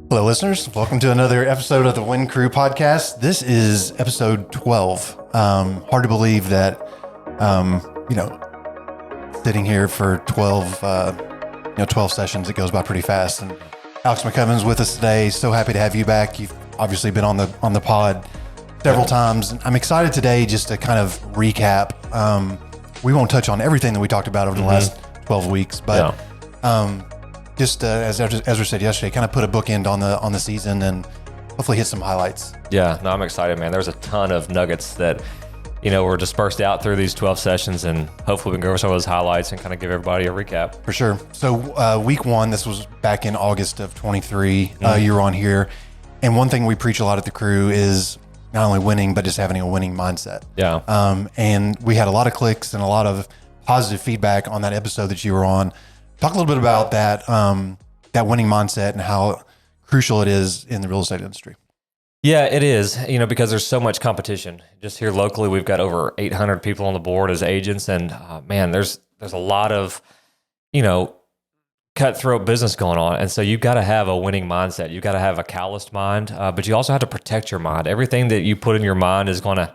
Hello, listeners. Welcome to another episode of the Win Crew podcast. This is episode 12. Hard to believe that, sitting here for 12 sessions, it goes by pretty fast. And Alex McCubbin's with us today. So happy to have you back. You've obviously been on the pod several times. I'm excited today just to kind of recap. We won't touch on everything that we talked about over the last 12 weeks, but just as Ezra said yesterday, kind of put a bookend on the season and hopefully hit some highlights. Yeah, no, I'm excited, man. There's a ton of nuggets that, were dispersed out through these 12 sessions, and hopefully we can go over some of those highlights and kind of give everybody a recap. For sure. So week one, this was back in August of 23. You were on here. And one thing we preach a lot at the crew is not only winning, but just having a winning mindset. Yeah. And we had a lot of clicks and a lot of positive feedback on that episode that you were on. Talk a little bit about that winning mindset and how crucial it is in the real estate industry. Yeah, it is, because there's so much competition. Just here locally, we've got over 800 people on the board as agents, and there's a lot of, cutthroat business going on. And so you've got to have a winning mindset. You've got to have a calloused mind, but you also have to protect your mind. Everything that you put in your mind is going to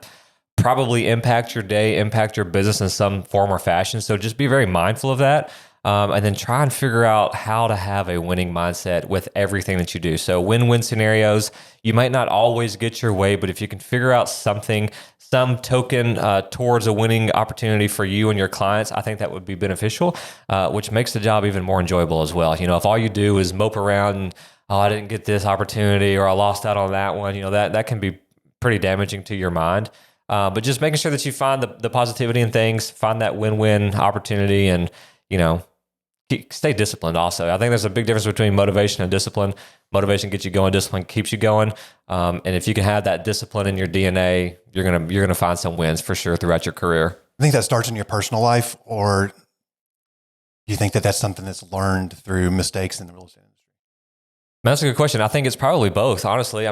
probably impact your day, impact your business in some form or fashion. So just be very mindful of that. And then try and figure out how to have a winning mindset with everything that you do. So win-win scenarios, you might not always get your way, but if you can figure out something, some token towards a winning opportunity for you and your clients, I think that would be beneficial, which makes the job even more enjoyable as well. If all you do is mope around and, I didn't get this opportunity or I lost out on that one, that can be pretty damaging to your mind. But just making sure that you find the positivity in things, find that win-win opportunity, and, stay disciplined also. I think there's a big difference between motivation and discipline. Motivation gets you going, discipline keeps you going. And if you can have that discipline in your DNA, you're gonna find some wins for sure throughout your career. I think that starts in your personal life, or do you think that that's something that's learned through mistakes in the real estate industry? That's a good question. I think it's probably both, honestly.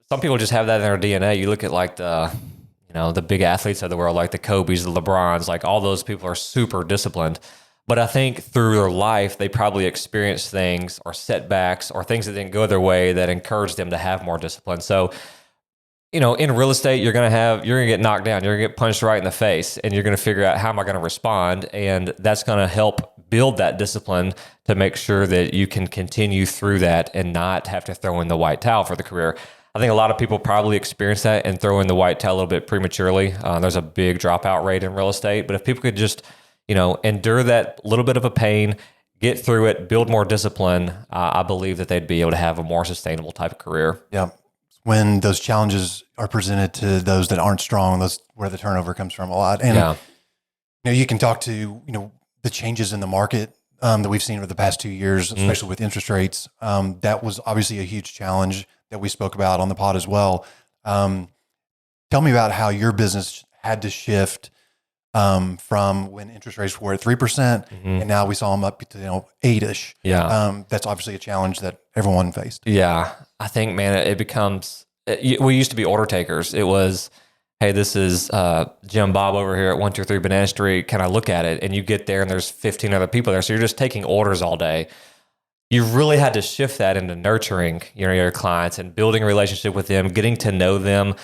Some people just have that in their DNA. You look at like the big athletes of the world, like the Kobe's, the LeBrons, like all those people are super disciplined. But I think through their life, they probably experienced things or setbacks or things that didn't go their way that encouraged them to have more discipline. So, in real estate, you're going to get knocked down. You're going to get punched right in the face, and you're going to figure out how am I going to respond. And that's going to help build that discipline to make sure that you can continue through that and not have to throw in the white towel for the career. I think a lot of people probably experience that and throw in the white towel a little bit prematurely. There's a big dropout rate in real estate, but if people could just endure that little bit of a pain, get through it, build more discipline, I believe that they'd be able to have a more sustainable type of career. Yeah. When those challenges are presented to those that aren't strong, that's where the turnover comes from a lot. And, you can talk to, the changes in the market that we've seen over the past 2 years, especially with interest rates. That was obviously a huge challenge that we spoke about on the pod as well. Tell me about how your business had to shift from when interest rates were at 3%, and now we saw them up to 8-ish. Yeah, that's obviously a challenge that everyone faced. Yeah, I think, man, it becomes. We used to be order takers. It was, hey, this is Jim Bob over here at 123 Banana Street. Can I look at it? And you get there, and there's 15 other people there, so you're just taking orders all day. You really had to shift that into nurturing your clients and building a relationship with them, getting to know them.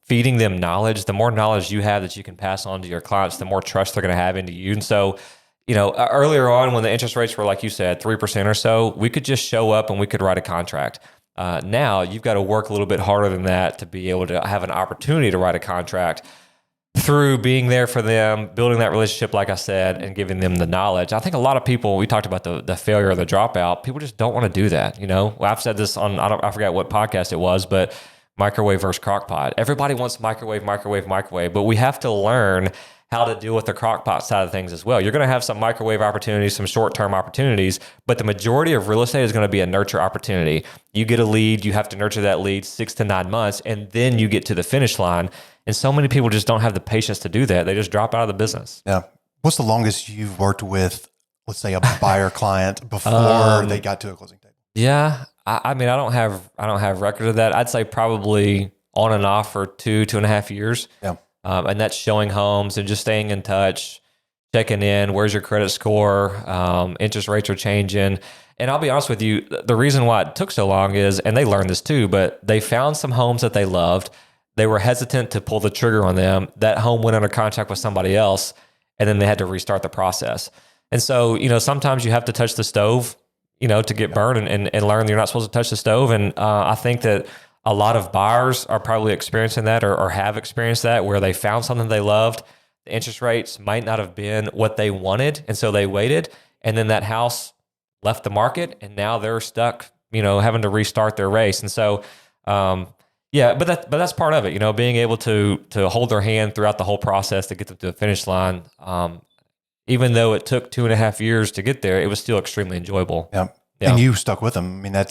Feeding them knowledge. The more knowledge you have that you can pass on to your clients, the more trust they're going to have into you. And so, earlier on when the interest rates were, like you said, 3% or so, we could just show up and we could write a contract. Now you've got to work a little bit harder than that to be able to have an opportunity to write a contract through being there for them, building that relationship, like I said, and giving them the knowledge. I think a lot of people, we talked about the failure or the dropout, people just don't want to do that. I've said this on, I forgot what podcast it was, but microwave versus crock pot. Everybody wants microwave, but we have to learn how to deal with the crock pot side of things as well. You're going to have some microwave opportunities, some short-term opportunities, but the majority of real estate is going to be a nurture opportunity. You get a lead, you have to nurture that lead 6 to 9 months, and then you get to the finish line. And so many people just don't have the patience to do that. They just drop out of the business. Yeah. What's the longest you've worked with, let's say, a buyer client before they got to a closing table? Yeah. I don't have record of that. I'd say probably on and off for 2.5 years. Yeah. And that's showing homes and just staying in touch, checking in. Where's your credit score? Interest rates are changing. And I'll be honest with you, the reason why it took so long is, and they learned this too, but they found some homes that they loved. They were hesitant to pull the trigger on them. That home went under contract with somebody else, and then they had to restart the process. And so, sometimes you have to touch the stove, to get burned and learn that you're not supposed to touch the stove. And I think that a lot of buyers are probably experiencing that or have experienced that, where they found something they loved. The interest rates might not have been what they wanted, and so they waited, and then that house left the market, and now they're stuck, having to restart their race. And so, but that's part of it, being able to hold their hand throughout the whole process to get them to the finish line. Even though it took 2.5 years to get there, it was still extremely enjoyable. Yeah. And you stuck with them. I mean, I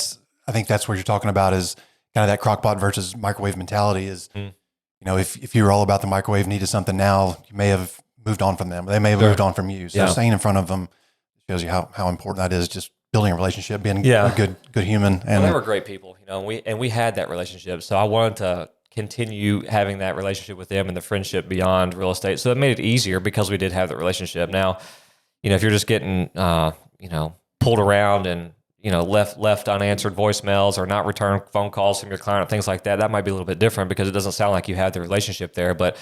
think that's what you're talking about is kind of that crock pot versus microwave mentality is, if you were all about the microwave, needed something now, you may have moved on from them. They may have moved on from you. So staying in front of them shows you how important that is, just building a relationship, being a good human. And they were great people, and we had that relationship. So I wanted to continue having that relationship with them and the friendship beyond real estate. So it made it easier because we did have the relationship. Now, if you're just getting, pulled around and, left unanswered voicemails or not return phone calls from your client, things like that, that might be a little bit different because it doesn't sound like you have the relationship there. But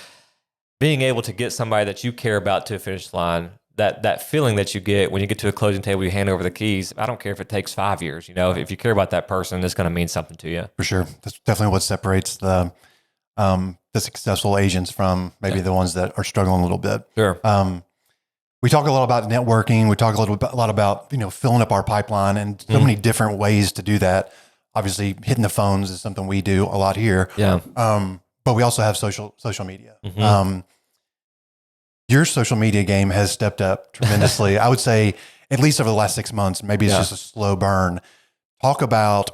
being able to get somebody that you care about to a finish line, that feeling that you get when you get to a closing table, you hand over the keys. I don't care if it takes 5 years. If you care about that person, it's going to mean something to you. For sure. That's definitely what separates the successful agents from maybe the ones that are struggling a little bit. Sure. We talk a lot about networking. We talk a lot about, filling up our pipeline and so many different ways to do that. Obviously, hitting the phones is something we do a lot here. Yeah. But we also have social media. Your social media game has stepped up tremendously. I would say at least over the last 6 months, maybe it's just a slow burn. Talk about,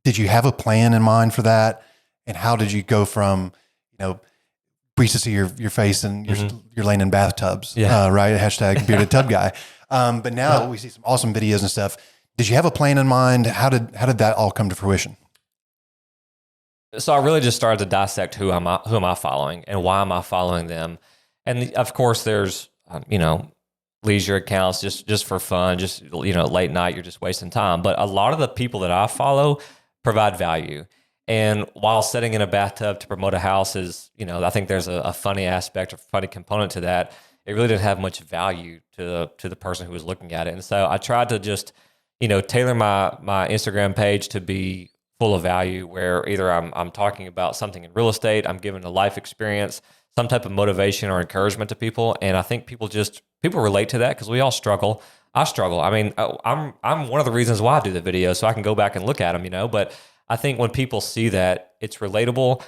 did you have a plan in mind for that? And how did you go from, we used to see your face and you're laying in bathtubs, right? Hashtag bearded tub guy. But now we see some awesome videos and stuff. Did you have a plan in mind? How did that all come to fruition? So I really just started to dissect who am I following and why am I following them? And of course there's, leisure accounts just for fun, just, late night, you're just wasting time. But a lot of the people that I follow provide value. And while sitting in a bathtub to promote a house is, I think there's a funny aspect or funny component to that. It really didn't have much value to the person who was looking at it. And so I tried to just, tailor my Instagram page to be full of value, where either I'm talking about something in real estate, I'm giving a life experience, some type of motivation or encouragement to people. And I think people relate to that because we all struggle. I struggle. I mean, I'm one of the reasons why I do the video, so I can go back and look at them, but I think when people see that, it's relatable,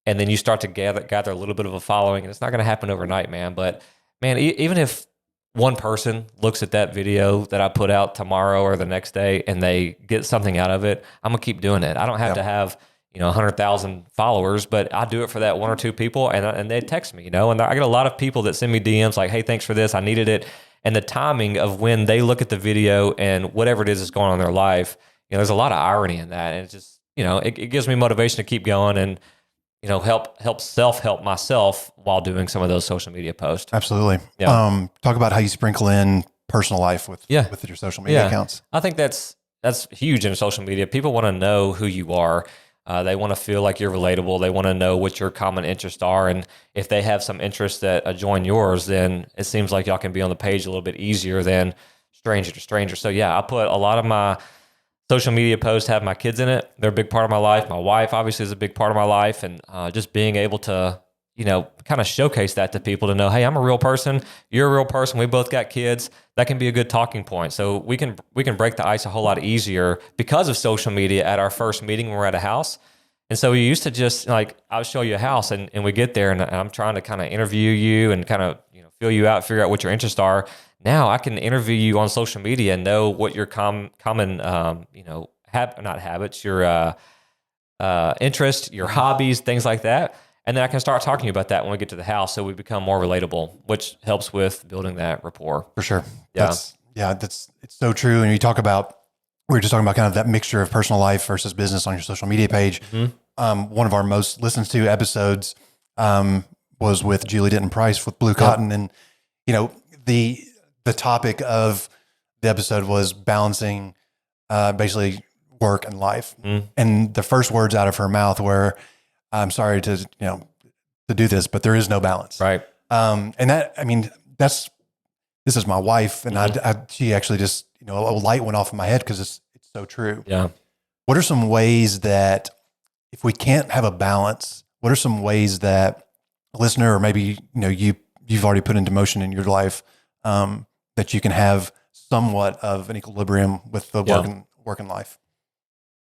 and then you start to gather a little bit of a following, and it's not going to happen overnight, man. But man, even if one person looks at that video that I put out tomorrow or the next day and they get something out of it, I'm gonna keep doing it. I don't have to have 100,000 followers, but I do it for that one or two people, and they text me, and I get a lot of people that send me DMs like, "Hey, thanks for this. I needed it." And the timing of when they look at the video and whatever it is that's going on in their life, there's a lot of irony in that, and it's just it gives me motivation to keep going and help myself while doing some of those social media posts. Absolutely. Yeah. Talk about how you sprinkle in personal life with your social media accounts. I think that's huge in social media. People want to know who you are. They want to feel like you're relatable. They want to know what your common interests are. And if they have some interests that adjoin yours, then it seems like y'all can be on the page a little bit easier than stranger to stranger. So yeah, I put a lot of my social media posts have my kids in it. They're a big part of my life. My wife obviously is a big part of my life. And just being able to, kind of showcase that to people to know, hey, I'm a real person. You're a real person. We both got kids. That can be a good talking point. So we can break the ice a whole lot easier because of social media at our first meeting when we're at a house. And so we used to just I'll show you a house and we get there and I'm trying to kind of interview you and kind of, feel you out, figure out what your interests are. Now I can interview you on social media and know what your common, not habits, your interests, your hobbies, things like that. And then I can start talking to you about that when we get to the house, so we become more relatable, which helps with building that rapport. For sure. It's so true. And we were just talking about kind of that mixture of personal life versus business on your social media page. Mm-hmm. One of our most listened to episodes was with Julie Denton Price with Blue Cotton. And, the topic of the episode was balancing basically work and life. And the first words out of her mouth were, I'm sorry to do this, but there is no balance. Right. And that, I mean, this is my wife, and she actually just, a light went off in my head because it's so true. Yeah. What are some ways that if we can't have a balance, what are some ways that a listener, or maybe, you've already put into motion in your life, that you can have somewhat of an equilibrium with the work and life?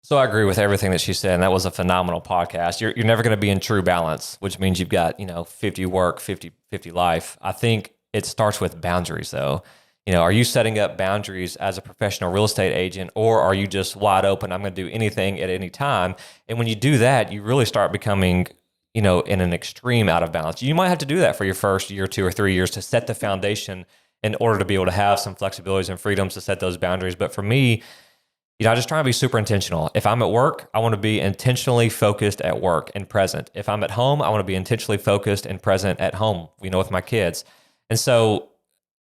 So I agree with everything that she said, and that was a phenomenal podcast. You're never going to be in true balance, which means you've got, 50 work, 50 life. I think it starts with boundaries, though. Are you setting up boundaries as a professional real estate agent, or are you just wide open? I'm going to do anything at any time. And when you do that, you really start becoming, in an extreme out of balance. You might have to do that for your first year, 2 or 3 years to set the foundation in order to be able to have some flexibilities and freedoms to set those boundaries. But for me, I just try to be super intentional. If I'm at work, I want to be intentionally focused at work and present. If I'm at home, I want to be intentionally focused and present at home, with my kids. And so,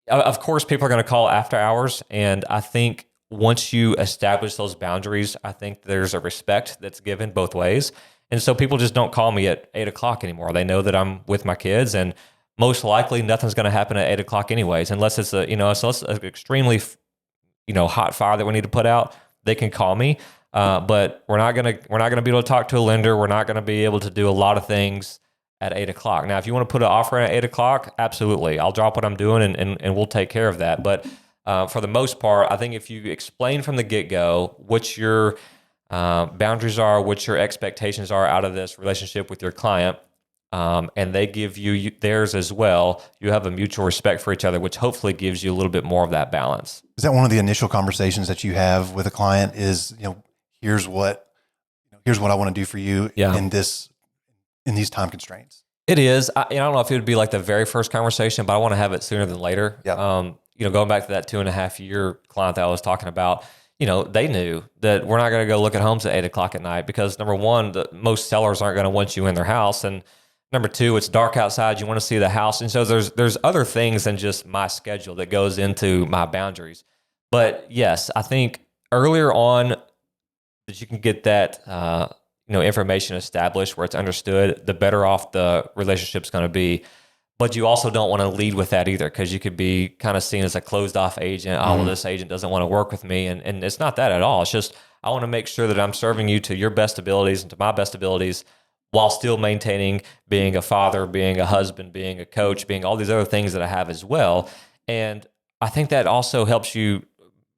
of course, people are going to call after hours. And I think once you establish those boundaries, I think there's a respect that's given both ways. And so people just don't call me at 8 o'clock anymore. They know that I'm with my kids, and most likely nothing's going to happen at 8 o'clock anyways, unless it's an extremely, hot fire that we need to put out. They can call me, but we're not gonna be able to talk to a lender. We're not gonna be able to do a lot of things at 8 o'clock. Now, if you want to put an offer in at 8 o'clock, absolutely, I'll drop what I'm doing and we'll take care of that. But for the most part, I think if you explain from the get-go what your boundaries are, what your expectations are out of this relationship with your client, and they give you theirs as well, you have a mutual respect for each other, which hopefully gives you a little bit more of that balance. Is that one of the initial conversations that you have with a client is, here's what I want to do for you in these time constraints? It is. I don't know if it would be like the very first conversation, but I want to have it sooner than later. Yeah. Going back to that 2.5 year client that I was talking about, they knew that we're not going to go look at homes at 8 o'clock at night because, number one, most sellers aren't going to want you in their house. And number two, it's dark outside. You want to see the house. And so there's other things than just my schedule that goes into my boundaries. But yes, I think earlier on that you can get that, information established where it's understood, the better off the relationship's going to be. But you also don't want to lead with that either, because you could be kind of seen as a closed off agent. Oh, well, this agent doesn't want to work with me. And it's not that at all. It's just, I want to make sure that I'm serving you to your best abilities and to my best abilities, while still maintaining being a father, being a husband, being a coach, being all these other things that I have as well. And I think that also helps you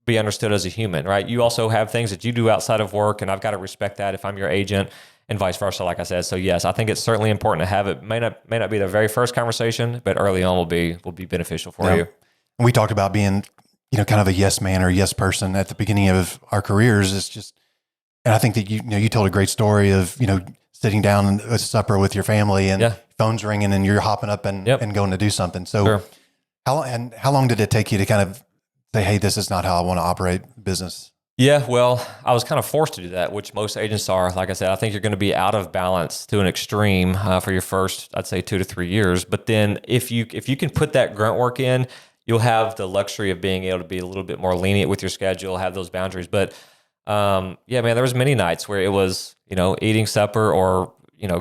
be understood as a human, right? You also have things that you do outside of work, and I've got to respect that if I'm your agent, and vice versa, like I said. So yes, I think it's certainly important to have it. May not be the very first conversation, but early on will be beneficial for you. And we talked about being, kind of a yes man or yes person at the beginning of our careers. It's just, and I think that you told a great story of, sitting down at supper with your family and phone's ringing and you're hopping up and going to do something. So sure. How long did it take you to kind of say, hey, this is not how I want to operate business? Yeah, well, I was kind of forced to do that, which most agents are. Like I said, I think you're going to be out of balance to an extreme for your first, I'd say, 2 to 3 years. But then if you can put that grunt work in, you'll have the luxury of being able to be a little bit more lenient with your schedule, have those boundaries. But there was many nights where it was, eating supper or,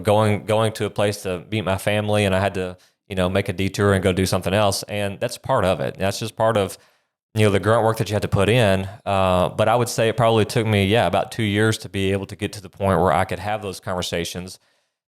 going to a place to meet my family, and I had to, make a detour and go do something else. And that's part of it. That's just part of, the grunt work that you had to put in. But I would say it probably took me, about 2 years to be able to get to the point where I could have those conversations.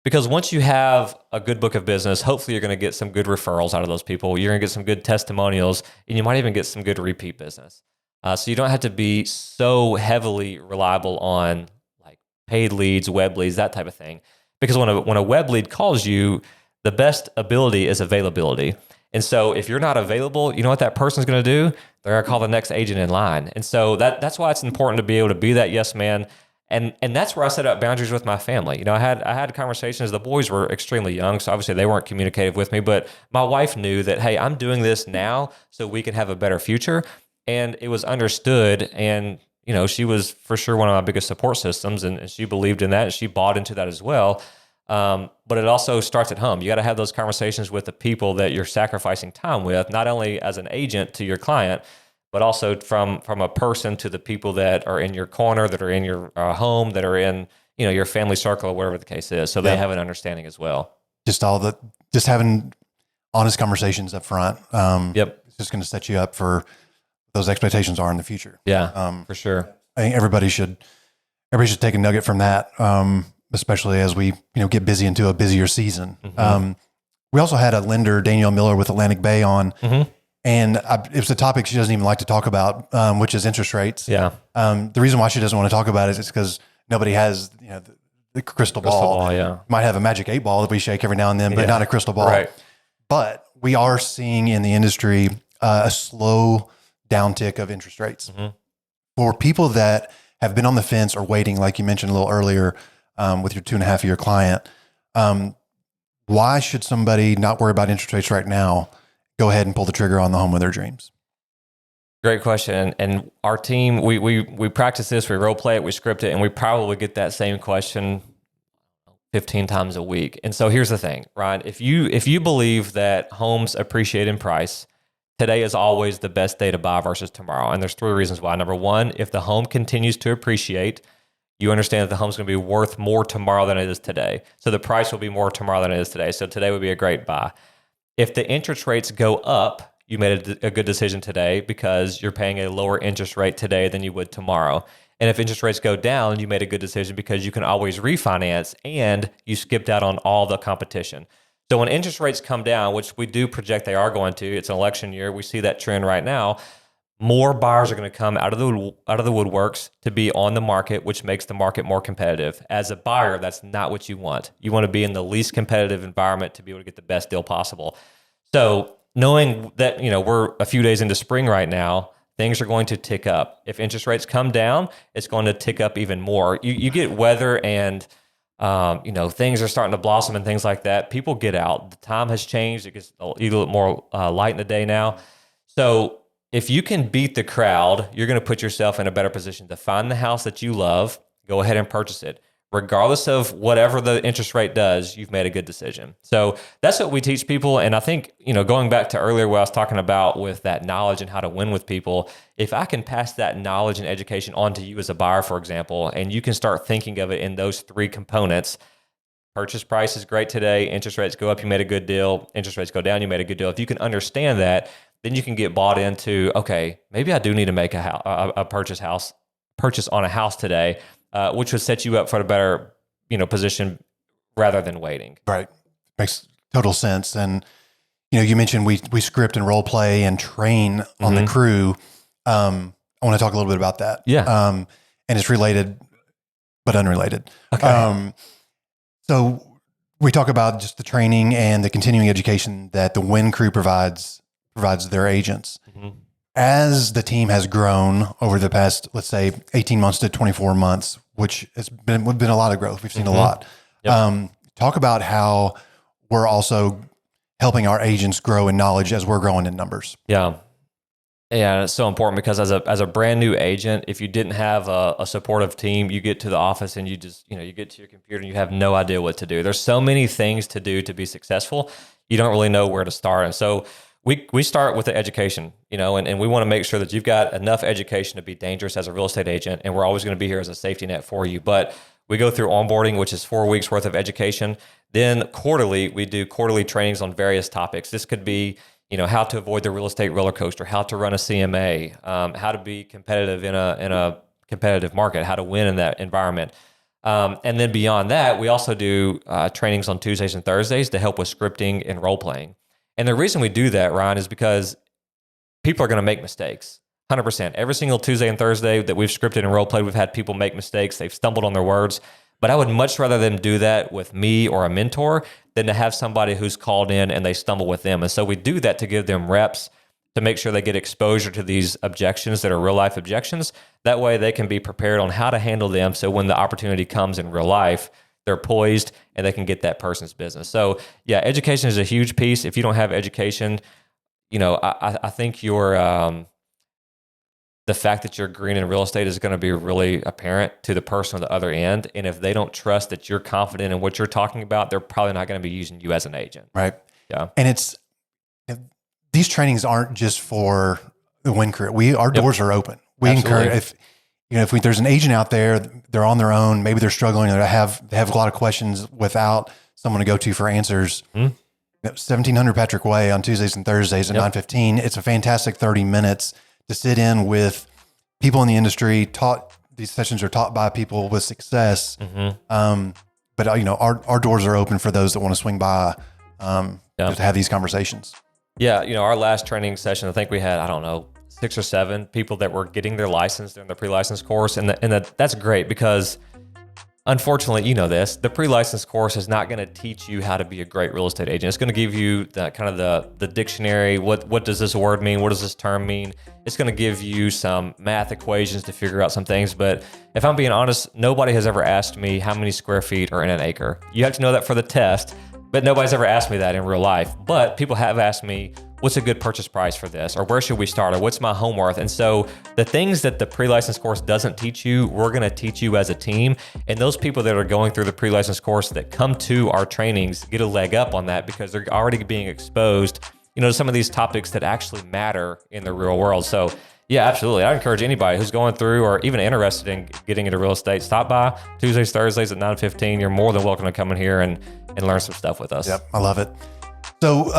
Because once you have a good book of business, hopefully you're going to get some good referrals out of those people. You're going to get some good testimonials, and you might even get some good repeat business. So you don't have to be so heavily reliable on like paid leads, web leads, that type of thing. Because when a web lead calls you, the best ability is availability. And so if you're not available, you know what that person's going to do? They're going to call the next agent in line. And so that's why it's important to be able to be that yes man. And that's where I set up boundaries with my family. I had conversations. The boys were extremely young, so obviously they weren't communicative with me. But my wife knew that, hey, I'm doing this now so we can have a better future. And it was understood. And she was for sure one of my biggest support systems, and she believed in that, and she bought into that as well. But it also starts at home. You got to have those conversations with the people that you're sacrificing time with, not only as an agent to your client, but also from a person to the people that are in your corner, that are in your home, that are in your family circle, or whatever the case is. So they have an understanding as well. Just having honest conversations up front. It's just going to set you up for those expectations are in the future. Yeah, for sure. I think everybody should take a nugget from that, especially as we get busy into a busier season. We also had a lender, Danielle Miller with Atlantic Bay on, and it was a topic she doesn't even like to talk about, which is interest rates. Yeah. The reason why she doesn't want to talk about it is because nobody has the crystal ball. Yeah. Might have a magic 8 ball that we shake every now and then, but not a crystal ball. Right. But we are seeing in the industry a slow downtick of interest rates. For people that have been on the fence or waiting, like you mentioned a little earlier, with your 2.5-year client, why should somebody not worry about interest rates right now? Go ahead and pull the trigger on the home of their dreams. Great question. And our team, we practice this, we role play it, we script it, and we probably get that same question 15 times a week. And so here's the thing, Ryan, if you believe that homes appreciate in price, today is always the best day to buy versus tomorrow. And there's 3 reasons why. Number 1, if the home continues to appreciate, you understand that the home's going to be worth more tomorrow than it is today. So the price will be more tomorrow than it is today. So today would be a great buy. If the interest rates go up, you made a good decision today because you're paying a lower interest rate today than you would tomorrow. And if interest rates go down, you made a good decision because you can always refinance and you skipped out on all the competition. So when interest rates come down, which we do project they are going to, it's an election year, we see that trend right now, more buyers are going to come out of the woodworks to be on the market, which makes the market more competitive. As a buyer, that's not what you want. You want to be in the least competitive environment to be able to get the best deal possible. So knowing that, we're a few days into spring right now, things are going to tick up. If interest rates come down, it's going to tick up even more. You get weather and things are starting to blossom and things like that. People get out. The time has changed. It gets a little more light in the day now. So if you can beat the crowd, you're going to put yourself in a better position to find the house that you love, go ahead and purchase it. Regardless of whatever the interest rate does, you've made a good decision. So that's what we teach people. And I think, going back to earlier what I was talking about with that knowledge and how to win with people, if I can pass that knowledge and education on to you as a buyer, for example, and you can start thinking of it in those 3 components, purchase price is great today, interest rates go up, you made a good deal, interest rates go down, you made a good deal. If you can understand that, then you can get bought into, okay, maybe I do need to make a purchase on a house today, which would set you up for a better, position rather than waiting. Right. Makes total sense. And, you mentioned we script and role play and train on the crew. I want to talk a little bit about that. Yeah. And it's related, but unrelated. Okay. So we talk about just the training and the continuing education that the Win Crew provides their agents. As the team has grown over the past, let's say 18 months to 24 months, which has been a lot of growth. We've seen a lot. Yep. Talk about how we're also helping our agents grow in knowledge as we're growing in numbers. Yeah. Yeah, it's so important because as a brand new agent, if you didn't have a supportive team, you get to the office and you just, you get to your computer and you have no idea what to do. There's so many things to do to be successful. You don't really know where to start. And so we start with the education, and we want to make sure that you've got enough education to be dangerous as a real estate agent. And we're always going to be here as a safety net for you. But we go through onboarding, which is 4 weeks worth of education. Then quarterly, we do quarterly trainings on various topics. This could be, how to avoid the real estate roller coaster, how to run a CMA, how to be competitive in a competitive market, how to win in that environment. And then beyond that, we also do trainings on Tuesdays and Thursdays to help with scripting and role playing. And the reason we do that, Ryan, is because people are going to make mistakes. 100%. Every single Tuesday and Thursday that we've scripted and role played, we've had people make mistakes. They've stumbled on their words. But I would much rather them do that with me or a mentor than to have somebody who's called in and they stumble with them. And so we do that to give them reps to make sure they get exposure to these objections that are real life objections. That way they can be prepared on how to handle them. So when the opportunity comes in real life, they're poised and they can get that person's business. So yeah, education is a huge piece. If you don't have education, I think you're the fact that you're green in real estate is going to be really apparent to the person on the other end. And if they don't trust that you're confident in what you're talking about, they're probably not going to be using you as an agent. Right. Yeah. And these trainings aren't just for the Win Crew. Our doors are open. We encourage, if there's an agent out there, they're on their own, maybe they're struggling, or they have a lot of questions without someone to go to for answers. 1700 Patrick Way on Tuesdays and Thursdays at 9:15. It's a fantastic 30 minutes to sit in with people in the industry. These sessions are taught by people with success. But our doors are open for those that want to swing by to have these conversations. Yeah, our last training session, I think we had 6 or 7 people that were getting their license during the pre-license course, and that's great because, unfortunately, the pre-license course is not going to teach you how to be a great real estate agent. It's going to give you the dictionary. What does this word mean? What does this term mean? It's going to give you some math equations to figure out some things. But if I'm being honest, nobody has ever asked me how many square feet are in an acre. You have to know that for the test, but nobody's ever asked me that in real life. But people have asked me, what's a good purchase price for this? Or where should we start? Or what's my home worth? And so the things that the pre-license course doesn't teach you, we're going to teach you as a team. And those people that are going through the pre-license course that come to our trainings get a leg up on that because they're already being exposed, to some of these topics that actually matter in the real world. So yeah, absolutely. I encourage anybody who's going through or even interested in getting into real estate, stop by Tuesdays, Thursdays at 9:15. You're more than welcome to come in here and learn some stuff with us. Yep, I love it. So,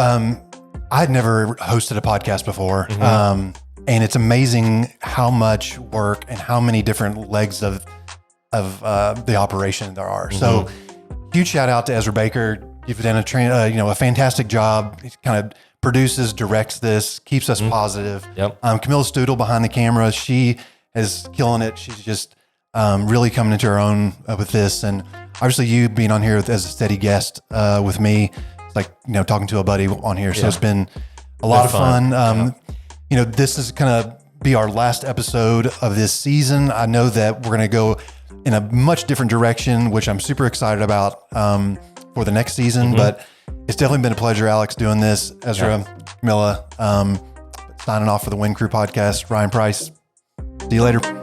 I'd never hosted a podcast before, and it's amazing how much work and how many different legs of the operation there are. So, huge shout out to Ezra Baker. You've done a fantastic job. He kind of produces, directs this, keeps us positive. Yep. Camilla Studel behind the camera, she is killing it. She's just really coming into her own with this, and obviously you being on here as a steady guest with me. Like, talking to a buddy on here. So it's been a lot of fun. This is going to be our last episode of this season. I know that we're going to go in a much different direction, which I'm super excited about for the next season. But it's definitely been a pleasure, Alex, doing this. Ezra, Camilla, signing off for the Win Crew podcast. Ryan Price. See you later.